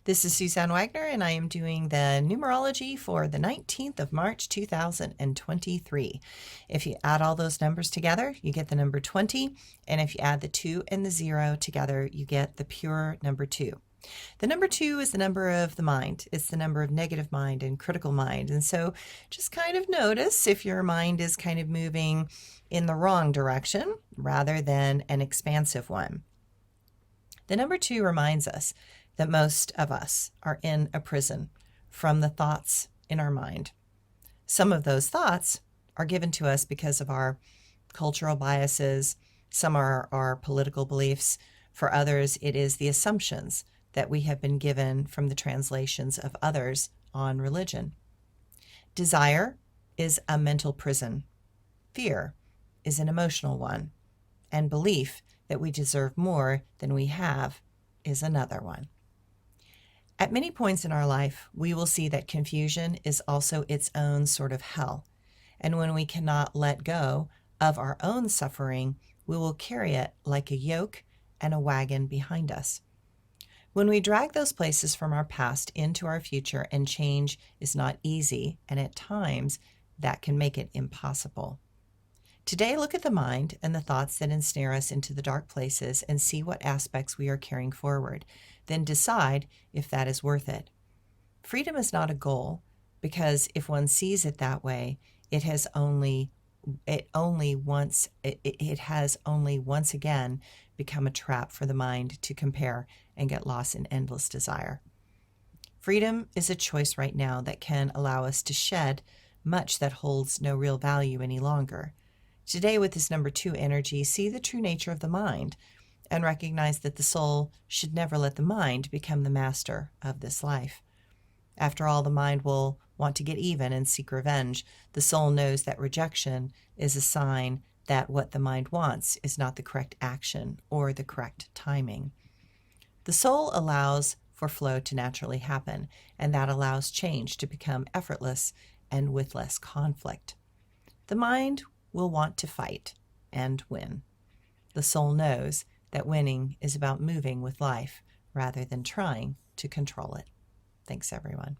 This is Suzanne Wagner, and I am doing the numerology for the 19th of March, 2023. If you add all those numbers together, you get the number 20, and if you add the 2 and the 0 together, you get the pure number 2. The number 2 is the number of the mind. It's the number of negative mind and critical mind. And so just kind of notice if your mind is kind of moving in the wrong direction rather than an expansive one. The number 2 reminds us that most of us are in a prison from the thoughts in our mind. Some of those thoughts are given to us because of our cultural biases. Some are our political beliefs. For others, it is the assumptions that we have been given from the translations of others on religion. Desire is a mental prison. Fear is an emotional one. And belief that we deserve more than we have is another one. At many points in our life, we will see that confusion is also its own sort of hell. And when we cannot let go of our own suffering, we will carry it like a yoke and a wagon behind us. When we drag those places from our past into our future, and change is not easy, and at times that can make it impossible. Today, look at the mind and the thoughts that ensnare us into the dark places and see what aspects we are carrying forward. Then decide if that is worth it. Freedom is not a goal, because if one sees it that way, it has only once again become a trap for the mind to compare and get lost in endless desire. Freedom is a choice right now that can allow us to shed much that holds no real value any longer. Today, with this number 2 energy, see the true nature of the mind and recognize that the soul should never let the mind become the master of this life. After all, the mind will want to get even and seek revenge. The soul knows that rejection is a sign that what the mind wants is not the correct action or the correct timing. The soul allows for flow to naturally happen, and that allows change to become effortless and with less conflict. The mind will want to fight and win. The soul knows that winning is about moving with life rather than trying to control it. Thanks, everyone.